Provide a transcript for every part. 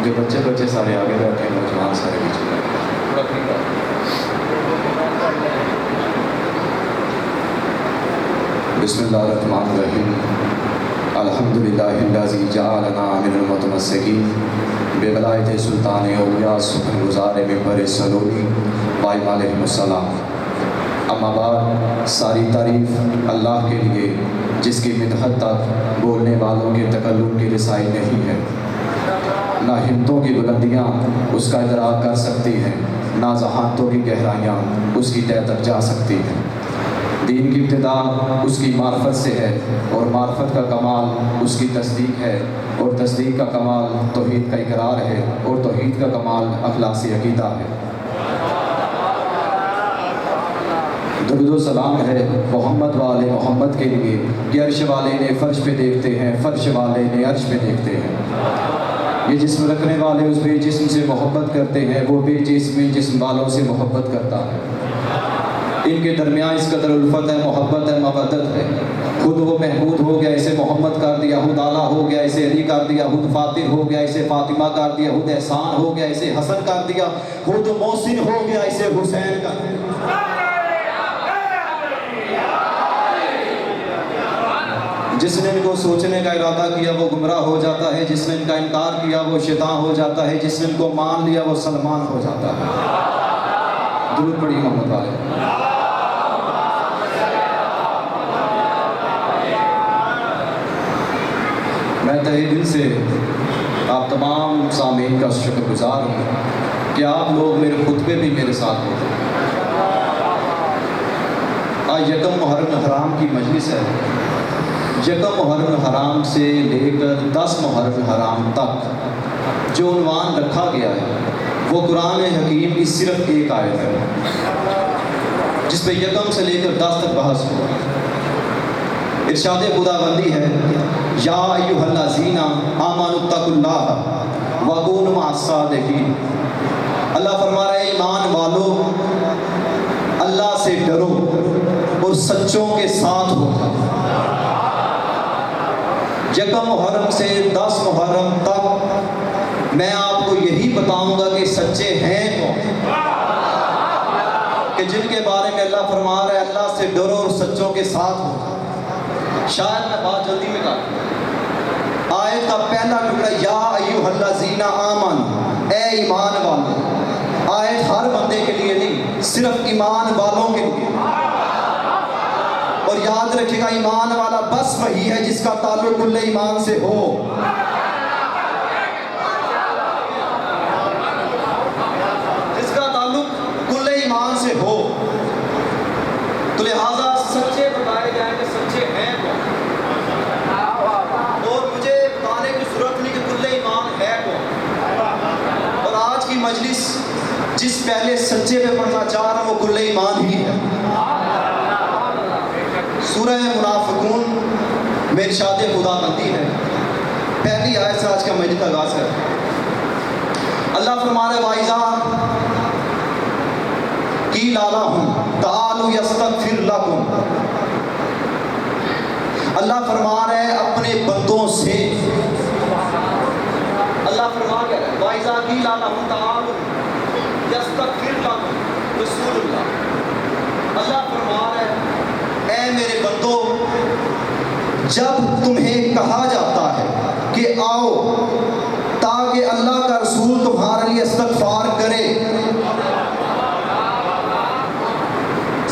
جو بچے سارے آگے بیٹھے ہیں، نوجوان سارے پیچھے بیٹھے ہیں، تھوڑا ٹھیک ہے۔ بسم اللہ الرحمن الرحیم۔ الحمدللہ الذی جعلنا من المتمسکین بولایت سلطان اولیاء سخن گزار منبر سلولی بائم علیہ السلام۔ اما بعد، ساری تعریف اللہ کے لیے جس کی مدحت تک بولنے والوں کے تکلم کی رسائی نہیں ہے، نہ ہمتوں کی بلندیاں اس کا ادراک کر سکتی ہیں، نہ ذہانتوں کی گہرائیاں اس کی تہ تک جا سکتی ہیں۔ دین کی ابتدا اس کی معرفت سے ہے، اور معرفت کا کمال اس کی تصدیق ہے، اور تصدیق کا کمال توحید کا اقرار ہے، اور توحید کا کمال اخلاص عقیدہ ہے۔ درود و سلام ہے محمد والے محمد کے لیے کہ عرش والے نے فرش پہ دیکھتے ہیں، فرش والے نے عرش پہ دیکھتے ہیں۔ یہ جسم رکھنے والے اس بے جسم سے محبت کرتے ہیں، وہ بے جسم والوں سے محبت کرتا ہے۔ ان کے درمیان اس قدر الفت ہے، محبت ہے، مودت ہے۔ خود وہ محمود ہو گیا، اسے محمد کر دیا، خود اعلیٰ ہو گیا، اسے علی کر دیا، خود فاطر ہو گیا، اسے فاطمہ کر دیا، خود احسان ہو گیا، اسے حسن کر دیا، خود محسن ہو گیا، اسے حسین کر دیا۔ جس نے ان کو سوچنے کا ارادہ کیا وہ گمراہ ہو جاتا ہے، جس نے ان کا انکار کیا وہ شیطان ہو جاتا ہے، جس نے ان کو مان لیا وہ سلمان ہو جاتا ہے۔ درود پڑھیے محمد والے۔ میں تہہ دل سے آپ تمام سامعین کا شکر گزار ہوں کہ آپ لوگ میرے خطبے بھی میرے ساتھ ہوتے ہیں۔ آج یکم محرم حرام کی مجلس ہے۔ یکم محرم حرام سے لے کر 10 محرم حرام تک جو عنوان رکھا گیا ہے وہ قرآن حکیم کی صرف ایک آیت ہے، جس پہ یکم سے لے کر 10 تک بحث ہوا۔ ارشاد خداوندی ہے، یا ایھا الذین آمنوا اتقوا اللہ وکونوا مع الصادقین۔ اللہ فرما رہا ہے، ایمان والو اللہ سے ڈرو اور سچوں کے ساتھ ہو۔ یکم محرم سے 10 محرم تک میں آپ کو یہی بتاؤں گا کہ سچے ہیں کون، کہ جن کے بارے میں اللہ فرما رہا ہے اللہ سے ڈرو اور سچوں کے ساتھ ہو۔ شاید میں بات جلدی میں کہا، آیت کا پہلا ٹکڑا یا ایھا الذین آمنوا، اے ایمان والو۔ آیت ہر بندے کے لیے نہیں، صرف ایمان والوں کے لیے۔ اور یاد رکھے گا، ایمان والا بس وہی ہے جس کا تعلق کل ایمان سے ہو۔ جس کا تعلق کل ایمان سے ہو، تو لہٰذا سچے بتائے جائیں کہ سچے ہیں کون، اور مجھے بتانے کی ضرورت نہیں کہ کل ایمان ہے کون۔ اور آج کی مجلس جس پہلے سچے پہ پڑھنا چاہ رہا ہوں وہ کل ایمان ہی ہے۔ سورہ منافقون میں ارشاد خداوندی ہے، پہلی آیت سے آج کا مجلس کا آغاز کرتے ہیں۔ اللہ فرما رہا ہے، وَإِذَا قِيلَ لَهُمْ تَعَالُوا يَسْتَغْفِرْ لَكُمْ۔ اللہ فرما رہا ہے اپنے بندوں سے، اللہ فرما رہا ہے وَإِذَا قِيلَ لَهُمْ تَعَالُوا يَسْتَغْفِرْ لَكُمْ رسول اللہ۔ اللہ فرما رہا ہے، اے میرے بندو، جب تمہیں کہا جاتا ہے کہ آؤ تاکہ اللہ کا رسول تمہارے لیے استغفار کرے،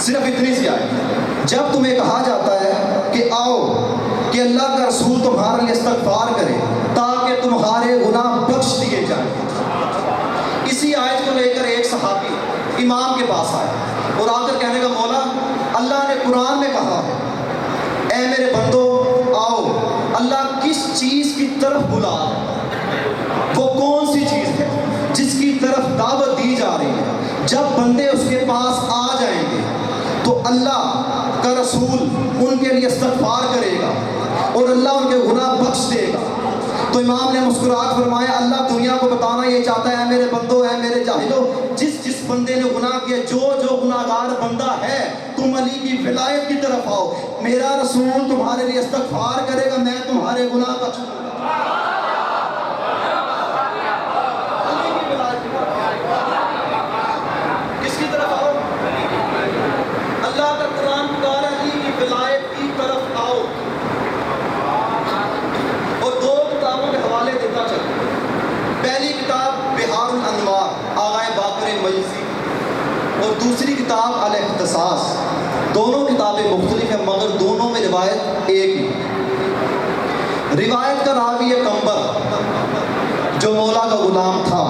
صرف اتنی سی آئے، جب تمہیں کہا جاتا ہے کہ آؤ کہ اللہ کا رسول تمہارے لیے استغفار کرے تاکہ تمہارے گناہ بخش دیے جائیں۔ اسی آیت کو لے کر ایک صحابی امام کے پاس آئے اور آ کر کہنے کا، مولا اللہ نے قرآن میں کہا ہے، اے میرے بندو آؤ، اللہ کس چیز کی طرف بلا رہا ہے، وہ کون سی چیز ہے جس کی طرف دعوت دی جا رہی ہے؟ جب بندے اس کے پاس آ جائیں گے تو اللہ کا رسول ان کے لیے استغفار کرے گا اور اللہ ان کے گناہ بخش دے گا۔ تو امام نے مسکراہٹ فرمایا، اللہ دنیا کو بتانا یہ چاہتا ہے، اے میرے بندو، اے میرے جاہلو، جس بندے نے گناہ کیا، جو گناہگار بندہ ہے، تم علی کی ولایت کی طرف آؤ، میرا رسول تمہارے لیے استغفار کرے گا، میں تمہارے گناہ بخش دوں گا۔ روایت ایک ہی. روایت کا راوی ہے کمبر جو مولا کا غلام تھا.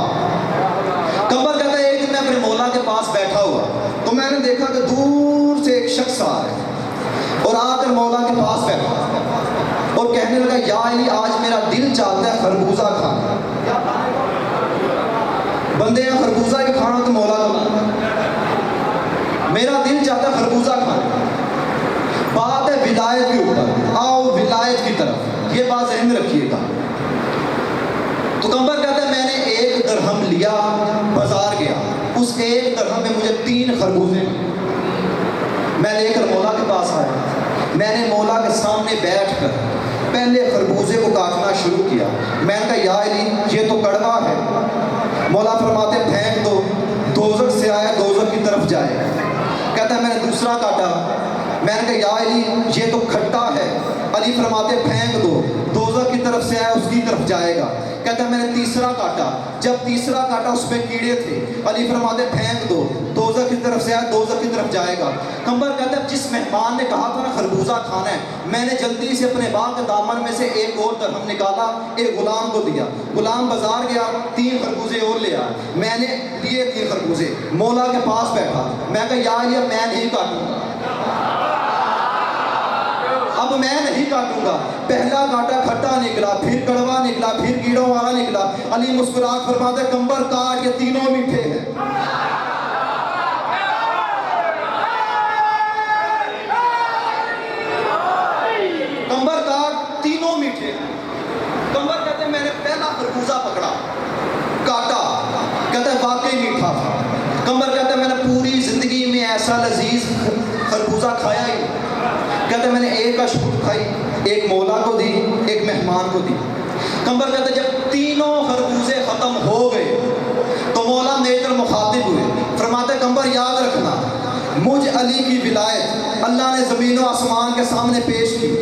کمبر کہتا ہے ایک دن میں اپنے مولا کے پاس بیٹھا ہوا تو میں نے دیکھا کہ دور سے ایک شخص آ رہا ہے اور آ کر مولا کے پاس بیٹھا اور کہنے لگا یا علی آج میرا دل چاہتا ہے خربوزہ کھانا. بندے ہیں خربوزہ ہی کھانا تو مولا کا میرا دل چاہتا ہے خربوزہ کھانا. بات ہے ولایت کے اوپر. آؤ ولایت کی طرف, یہ بات ذہن میں رکھیے گا. تو کمبر کہتا ہے میں نے 1 درہم لیا, بازار گیا, اس 1 درہم میں مجھے 3 خربوزے میں لے کر مولا کے پاس آیا. میں نے مولا کے سامنے بیٹھ کر پہلے خربوزے کو کاٹنا شروع کیا. میں نے کہا یا علی یہ تو کڑوا ہے. مولا فرماتے پھینک دو, دوزخ سے آیا دوزخ کی طرف جائے. کہتا ہے میں نے دوسرا کاٹا. میں نے کہا یا علی یہ تو کھٹا ہے. علی فرماتے پھینک دو, دوزخ کی طرف سے آیا اس کی طرف جائے گا. کہتا ہے میں نے تیسرا کاٹا. جب تیسرا کاٹا اس میں کیڑے تھے. علی فرماتے پھینک دو, دوزخ کی طرف سے آیا دوزخ کی طرف جائے گا. کمبر کہتا ہے جس مہمان نے کہا تھا نا خربوزہ کھانا ہے, میں نے جلدی سے اپنے باغ کے دامن میں سے 1 اور درہم نکالا, ایک غلام کو دیا. غلام بازار گیا 3 خربوزے اور لے آیا. میں نے لیے 3 خربوزے, مولا کے پاس بیٹھا. میں کہا یا علی میں نہیں کاٹوں گا, اب میں نہیں کاٹوں گا. پہلا کاٹا کھٹا نکلا, پھر کڑوا نکلا, پھر کیڑوں والا نکلا. علی مسکرا فرماتے کمبر کاٹ, یہ تینوں میٹھے ہیں. کمبر کاٹ, تینوں میٹھے. کمبر کہتے ہیں میں نے پہلا خربوزہ پکڑا, کاٹا, کہتا ہے واقعی میٹھا تھا. کمبر کہتا ہے میں نے پوری زندگی میں ایسا لذیذ خربوزہ کھایا ہی. کہتا ہے میں نے 1 اشخوص کھائی, 1 مولا کو دی, 1 مہمان کو دی. کمبر کہتا ہے جب تینوں خربوزے ختم ہو گئے تو مولا میرے طرف مخاطب ہوئے. فرماتے کمبر یاد رکھنا مجھ علی کی ولایت اللہ نے زمین و آسمان کے سامنے پیش کی.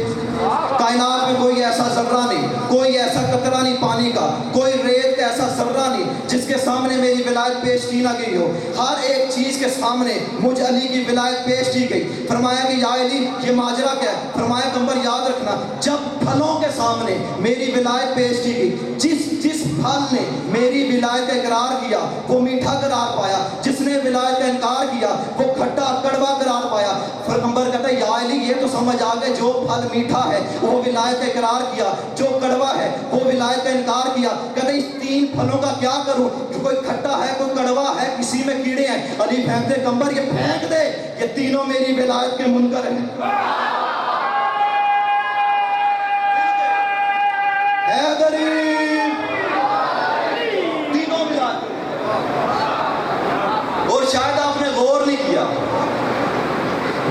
کائنات میں کوئی ایسا ذرہ نہیں, کوئی ایسا قطرہ نہیں پانی کا, کوئی ریت کا ایسا ذرہ نہیں جس کے سامنے میری ولایت پیش کی نہ گئی ہو. ہر ایک چیز کے سامنے مجھ علی کی ولایت پیش کی گئی. فرمایا کہ یا علی یہ ماجرا کیا ہے؟ فرمایا کمبر یاد رکھنا جب پھلوں کے سامنے میری ولایت پیش کی گئی, جس پھل نے میری ولایت کا اقرار کیا وہ میٹھا قرار پایا, جس نے ولایت کا انکار کیا وہ کھٹا کڑوا قرار پایا. پیغمبر کہتا ہے یا علی یہ تو سمجھ آ گئے جو پھل میٹھا ہے وہ ولایت کا اقرار کیا, جو کڑوا ہے وہ ولایت کا انکار کیا. کہتا ہے اس 3 پھلوں کا کیا کروں, کوئی کھٹا ہے کوئی کڑوا ہے کسی میں کیڑے ہیں. علی پھینک دے کمبر, یہ پھینک دے, یہ تینوں میری ولایت کے منکر ہیں. تینوں ولایت. اور شاید آپ نے غور نہیں کیا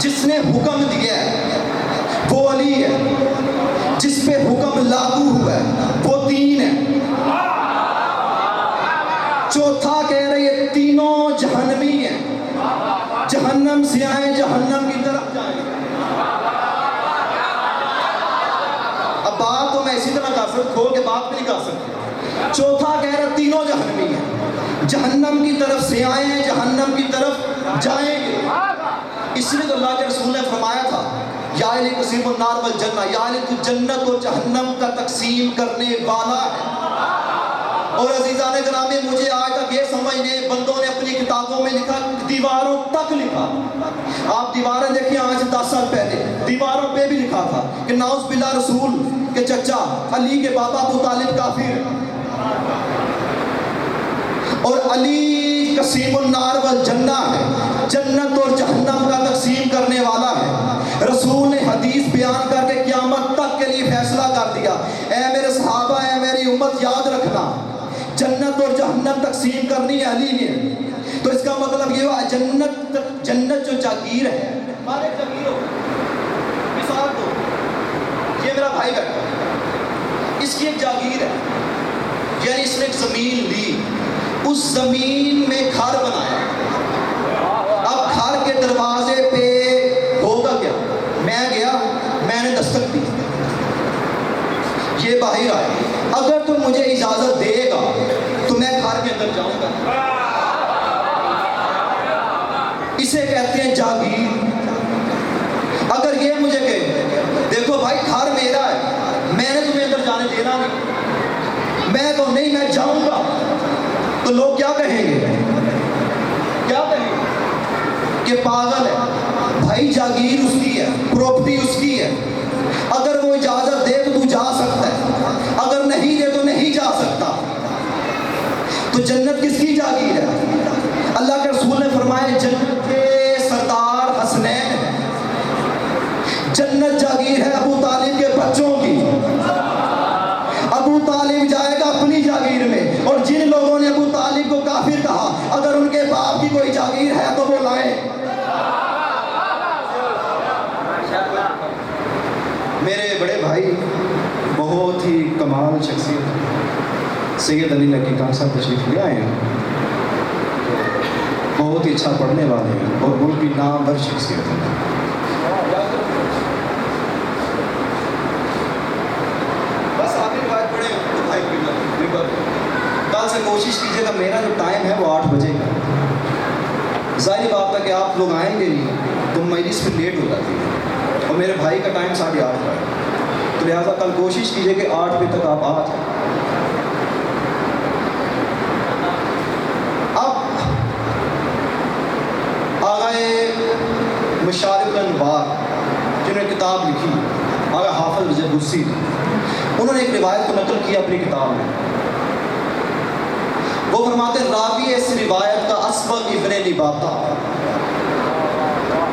جس نے حکم دیا ہے وہ علی ہے, جس پہ حکم لاگو ہوا ہے وہ 3 ہے. چوتھا کہہ رہے یہ تینوں جہنمی ہیں, جہنم سے آئے جہنم کی طرف جائیں. اب بات تو میں اسی طرح کر سکتا, کھول کے بات نہیں کر سکتا. چوتھا کہہ رہا تینوں جہنمی ہیں, جہنم کی طرف سے آئے ہیں جہنم کی طرف جائیں گے. اس لیے تو اللہ کے رسول نے فرمایا تھا یا علی قسیم النار والجنہ, یا علی تو جنت و جہنم کا تقسیم کرنے والا ہے. اور عزیزان گرامی مجھے آج تک یہ سمجھنے بندوں نے اپنی کتابوں میں لکھا, دیواروں تک لکھا. آپ دیواریں دیکھیں آج سے 10 سال پہلے دیواروں پہ بھی لکھا تھا کہ ناؤز باللہ رسول کے چچا علی کے بابا ابو طالب کافر ہے, اور علی قسیم النار والجنہ ہے, جنت اور جہنم کا تقسیم کرنے والا ہے. رسول نے حدیث بیان کر کے قیامت تک کے لیے فیصلہ کر دیا. اے میرے صحابہ, اے میری امت یاد رکھنا جنت اور جہنم تقسیم کرنی ہے علی نے. تو اس کا مطلب یہ ہوا جنت جو جاگیر ہے, ہمارے جاگیر ہو. مثال دو, یہ میرا بھائی بیٹھا, اس کی ایک جاگیر ہے, یعنی اس نے ایک زمین لی, اس زمین میں گھر بنایا. اب گھر کے دروازے پہ ہوگا کیا, میں گیا میں نے دستک دی, یہ باہر آئے, اگر تو مجھے اجازت دے گا تو میں گھر کے اندر جاؤں گا. اسے کہتے ہیں جاگیر. اگر یہ مجھے کہے دیکھو بھائی گھر میرا ہے، میں نے تمہیں اندر جانے دینا نہیں، میں تو نہیں، میں جاؤں گا، تو لوگ کیا کہیں گے؟ کیا کہیں گے؟ کہ پاگل ہے بھائی، جاگیر اس کی ہے، پراپرٹی اس کی ہے، اگر وہ اجازت دے تو جا سکتا ہے، اگر نہیں دے تو نہیں جا سکتا۔ تو جنت کس کی جاگیر ہے؟ اللہ کے رسول نے فرمایا جنت کے سردار حسنین ہیں، جنت جاگیر ہے ابو طالب کے بچوں کی۔ ابو طالب جائے گا اپنی جاگیر میں، اور جن لوگوں نے ابو طالب کو کافر کہا، اگر ان کے باپ کی کوئی جاگیر ہے تو وہ لائیں۔ میرے بڑے بھائی بہت ہی کمال شخصیت سید علی نقی خان صاحب تشریف لے آئے ہیں، بہت ہی اچھا پڑھنے والے ہیں اور ملک کی نامور شخصیت ہے۔ بس آخری بات پڑھے بھائی، کل سے کوشش کیجیے گا میرا جو ٹائم ہے وہ 8 بجے کا۔ ظاہر بات ہے کہ آپ لوگ آئیں گے نہیں تو مجلس پھر لیٹ ہو جاتی ہے، اور میرے بھائی کا ٹائم 8:30 کا ہے، تو لہٰذا کل کوشش کیجیے کہ 8 بجے تک آپ آ جائیں۔ مشارق الانوار جنہوں نے کتاب لکھی، آغا حافظ رجب حسی، انہوں نے ایک روایت کو نقل کیا اپنی کتاب میں۔ وہ فرماتے ہیں راوی اس روایت کا اسبغ ابن نباتہ،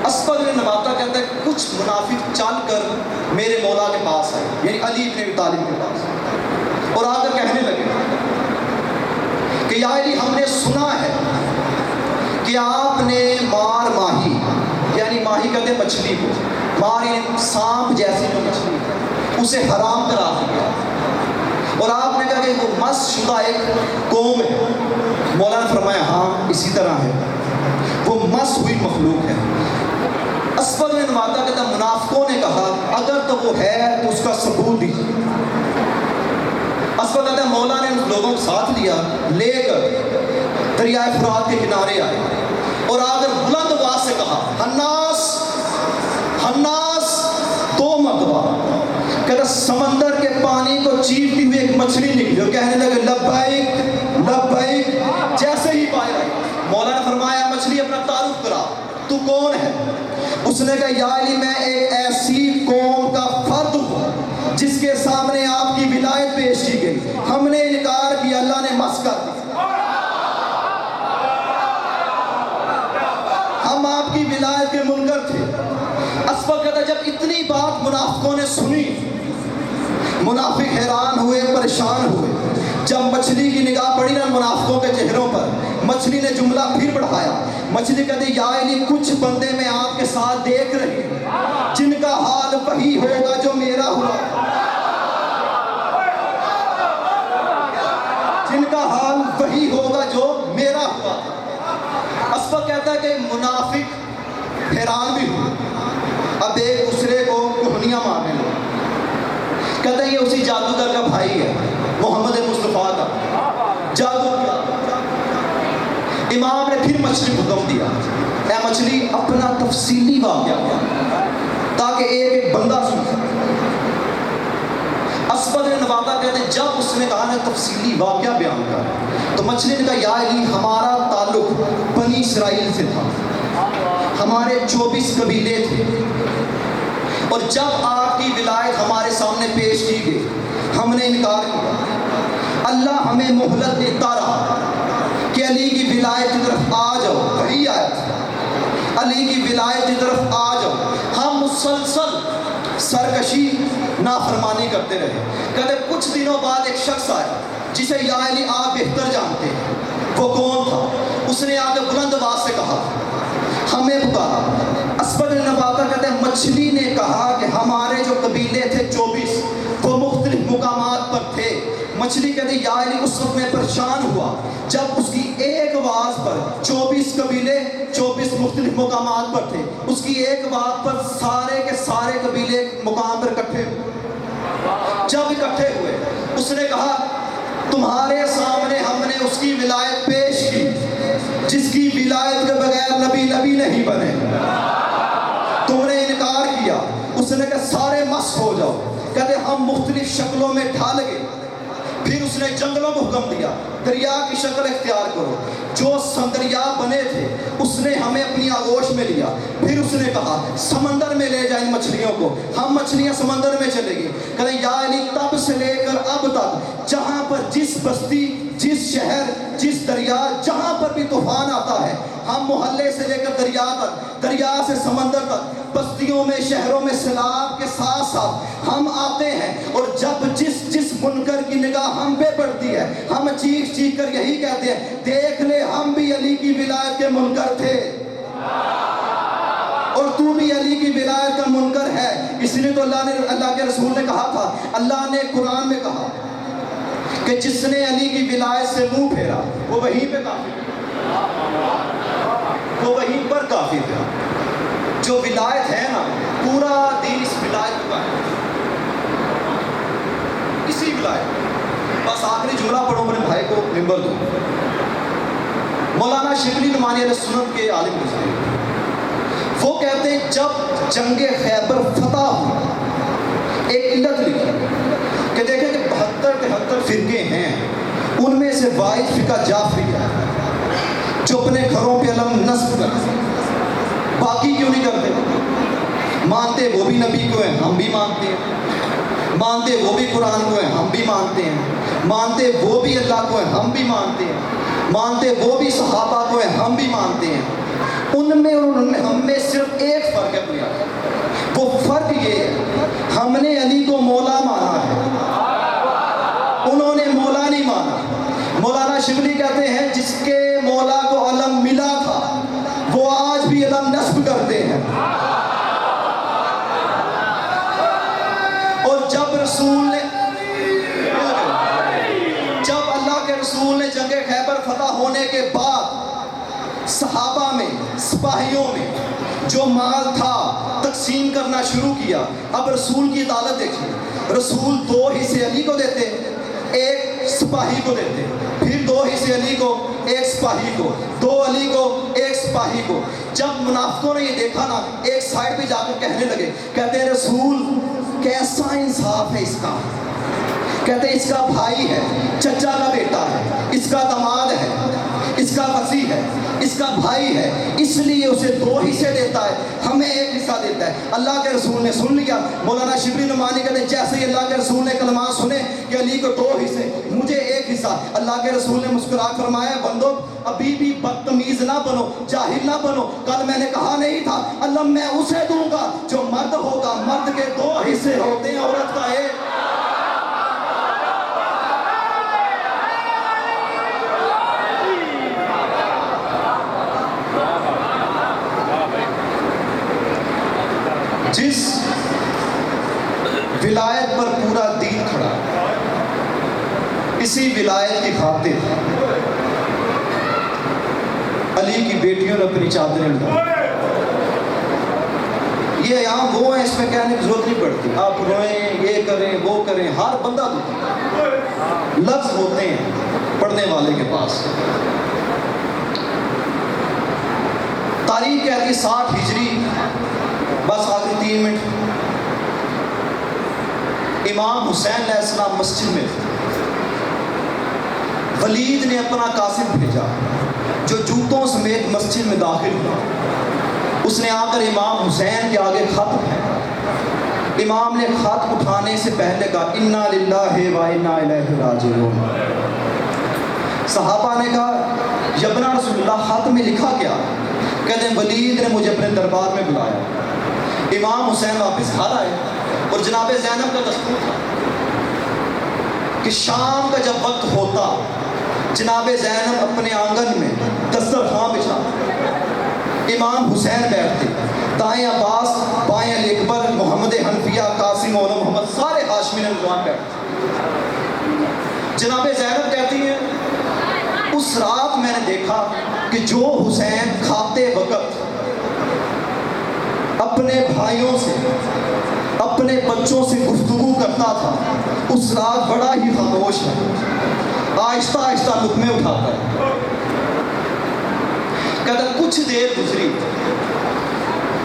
اسبغ ابن نباتہ کہتا ہے کچھ منافق چل کر میرے مولا کے پاس آئے، یعنی علی ابن ابی طالب کے پاس، اور آ کر کہنے لگے کہ یا علی ہم نے سنا ہے کہ آپ نے مار ماہی، یعنی ماہی کہتے ہیں مچھلی کو، ماری سانپ جیسی جو مچھلی اسے حرام قرار دیا، اور آپ نے کہا کہ وہ مس شدہ ایک قوم ہے۔ مولا نے فرمایا ہاں اسی طرح ہے، وہ مس ہوئی مخلوق ہے۔ اسبغ بن نباتہ کہتا ہے منافقوں نے کہا اگر تو وہ ہے تو اس کا ثبوت دیجیے۔ اسبغ کہتا ہے مولا نے ان لوگوں کو ساتھ لیا، لے کر دریائے فرات کے کنارے آئے، اور آ کر بلند آواز سے کہا ہناس ہناس، 2 مرتبہ۔ کہتا سمندر کے پانی کو چیرتی ہوئی ایک مچھلی نکلی اور کہنے لگے لبیک لبیک۔ جیسے ہی باہر آئی مولا نے فرمایا مچھلی اپنا تعارف کرا، تو کون ہے؟ اس نے کہا یا علی میں ایک ایسی قوم کا فرد ہوں جس کے سامنے آپ کی ولایت پیش کی گئی، ہم نے انکار کیا، اللہ نے مس کر دیا، ہم آپ کی ولایت کے منکر تھے۔ اسبغ کہتا جب اتنی بات منافقوں نے سنی، منافق حیران ہوئے، پریشان ہوئے۔ جب مچھلی کی نگاہ پڑی نا منافقوں کے چہروں پر، مچھلی نے جملہ پھر بڑھایا۔ مچھلی کہتی یا علی کچھ بندے میں آپ کے ساتھ دیکھ رہی ہوں جن کا حال وہی ہوگا جو میرا ہوا، جن کا حال وہی ہوگا جو میرا ہوا۔ اسبغ کہتا ہے کہ منافق حیران بھی ہوئے، اب ایک دوسرے کو کہنیاں مارنے لگے۔ کہتا ہے یہ اسی جادوگر کا بھائی ہے، محمد مصطفیٰ کا جادو کیا۔ امام نے پھر مچھلی کو حکم دیا، اے مچھلی اپنا تفصیلی واقعہ تاکہ ایک ایک بندہ سن سکے۔ اسبغ بن نباتہ کہتے ہیں جب اس نے کہا نا تفصیلی واقعہ بیان کر، تو مچھلی نے کہا یا علی ہمارا تعلق بنی اسرائیل سے تھا، ہمارے 24 قبیلے تھے، اور جب آپ کی ولایت ہمارے سامنے پیش کی گئی ہم نے انکار کیا۔ اللہ ہمیں مہلت دیتا رہا کہ علی کی ولایت کی طرف آ جاؤ، وہی آیت، علی کی ولایت کی طرف آ جاؤ۔ ہم مسلسل سرکشی نافرمانی کرتے رہے۔ کہتے کچھ دنوں بعد ایک شخص آیا جسے یا علی آپ بہتر جانتے ہیں، وہ کون تھا؟ اس نے آ کے بلند آواز سے کہا ہمیں پکارا۔ اسبغ بن نباتہ کہتے ہیں مچھلی نے کہا کہ ہمارے جو قبیلے تھے 24 وہ مختلف مقامات پر تھے۔ مچھلی کہتی یا علی اس وقت میں پریشان ہوا جب اس کی ایک آواز پر 24 قبیلے 24 مختلف مقامات پر تھے، اس کی ایک آواز پر سارے کے سارے قبیلے مقام پر اکٹھے ہوئے۔ جب اکٹھے ہوئے اس نے کہا تمہارے سامنے ہم نے اس کی ولایت پیش کی جس کی ولایت کے بغیر نبی نہیں بنے، تم نے انکار کیا، نے جنگلوں کو حکم دیا دریا کی شکل اختیار کرو. جو دریا بنے تھے اس نے ہمیں اپنی آغوش میں لیا. پھر اس نے کہا سمندر میں لے جائیں مچھلیوں کو, ہم مچھلیاں سمندر میں چلے گی. کہتے یا علی تب سے لے کر اب تک جہاں پر جس بستی, جس شہر, جس دریا, جہاں پر بھی طوفان آتا ہے, ہم محلے سے لے کر دریا تک, دریا سے سمندر تک, بستیوں میں شہروں میں سیلاب کے ساتھ ساتھ ہم آتے ہیں. اور جب جس منکر کی نگاہ ہم پہ پڑتی ہے ہم چیخ چیخ کر یہی کہتے ہیں دیکھ لے ہم بھی علی کی ولایت کے منکر تھے اور تو بھی علی کی ولایت کا منکر ہے. اس لیے تو اللہ کے رسول نے کہا تھا, اللہ نے قرآن میں کہا کہ جس نے علی کی ولایت سے منہ پھیرا وہ وہیں پہ کافر, وہ وہیں پر کافر ہے. جو ولایت ہے نا, پورا دین اس ولایت کا ہے, اسی ولایت. بس آخری جملہ پڑھو میرے بھائی کو ممبر دو. مولانا شبلی نعمانی علیہ سنت کے عالم گزرے, وہ کہتے ہیں جب جنگ خیبر فتح ہوئی ایک علت لکھی کہ دیکھیں کہ 72-73 فرقے ہیں, ان میں سے واحد فرقہ جعفری ہے جو اپنے گھروں پہ علم نصب کرتے ہیں. باقی کیوں نہیں کرتے؟ مانتے وہ بھی نبی کو ہیں, ہم بھی مانتے ہیں. مانتے وہ بھی قرآن کو ہیں, ہم بھی مانتے ہیں. مانتے وہ بھی اللہ کو ہیں, ہم بھی مانتے ہیں. مانتے وہ بھی صحابہ کو ہیں, ہم بھی مانتے ہیں. ان میں اور ہم میں صرف ایک فرق ہے بھیا, وہ فرق یہ ہے ہم نے علی کو مولا مانا ہے, انہوں نے مولا نہیں مانا. مولانا شبلی کہتے ہیں جس کے مولا کو علم ملا تھا وہ آج بھی علم نصب کرتے ہیں. اور جب رسول نے, جب اللہ کے رسول نے جنگ خیبر فتح ہونے کے بعد صحابہ میں, سپاہیوں میں جو مال تھا تقسیم کرنا شروع کیا. اب رسول کی عدالت دیکھیے, رسول 2 حصے علی کو دیتے, ایک سپاہی کو دیتے, پھر 2 حصے علی کو, ایک سپاہی کو, 2 علی کو, ایک سپاہی کو. جب منافقوں نے یہ دیکھا نا, ایک سائڈ پہ جا کر کہنے لگے, کہتے ہیں رسول کیسا انصاف ہے اس کا. کہتے ہیں اس کا بھائی ہے, چچا کا بیٹا ہے, اس کا داماد ہے, اس کا وصی ہے, اس کا بھائی ہے, اس لیے اسے 2 حصے دیتا ہے, ہمیں 1 حصہ دیتا ہے. اللہ کے رسول نے سن لیا. مولانا شبلی نعمانی کہتے ہیں جیسے ہی اللہ کے رسول نے کلمات سنے کہ علی کو 2 حصے, مجھے 1 حصہ, اللہ کے رسول نے مسکرا فرمایا بندو ابھی بھی بدتمیز نہ بنو, جاہل نہ بنو. کل میں نے کہا نہیں تھا اللہ میں اسے دوں گا جو مرد ہوگا, مرد کے 2 حصے ہوتے ہیں, عورت کا 1. جس ولایت پر پورا دین کھڑا, اسی ولایت کی خاطر علی کی بیٹیوں نے اپنی چادریں اٹھائی. یہ یہاں وہ ہیں, اس میں کہنے کی ضرورت نہیں پڑتی. آپ روئیں, یہ کریں, وہ کریں, ہر بندہ دکھی. لفظ ہوتے ہیں پڑھنے والے کے پاس. تاریخ کہتی ہے 60 ہجری, بس آگے 3 منٹ. امام حسین علیہ السلام مسجد میں تھے. ولید نے اپنا قاسم بھیجا جو جوتوں سمیت مسجد میں داخل ہوا. اس نے آ کر امام حسین کے آگے خط پھینکا. امام نے خط اٹھانے سے پہلے کہا انا للہ و انا الیہ راجعون. صحابہ نے کہا یبنا رسول اللہ خط میں لکھا کیا؟ کہتے ہیں ولید نے مجھے اپنے دربار میں بلایا. امام حسین واپس گھر آئے اور جناب زینب کا دستور تھا کہ شام کا جب وقت ہوتا جناب زینب اپنے آنگن میں دسترخوان بچھا, امام حسین بیٹھتے, دائیں عباس, بائیں علی اکبر, محمد حنفیہ, قاسم اور محمد, سارے ہاشمی نوجوان بیٹھتے. جناب زینب کہتی ہیں اس رات میں نے دیکھا کہ جو حسین کھاتے وقت اپنے بھائیوں سے, اپنے بچوں سے گفتگو کرتا تھا, اس رات بڑا ہی خاموش ہے, آہستہ آہستہ لقمے اٹھاتا ہے. کہتا کچھ دیر گزری,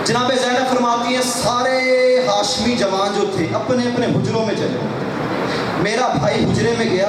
جناب زینب فرماتی ہیں سارے ہاشمی جوان جو تھے اپنے اپنے حجروں میں چلے. میرا بھائی حجرے میں گیا,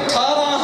18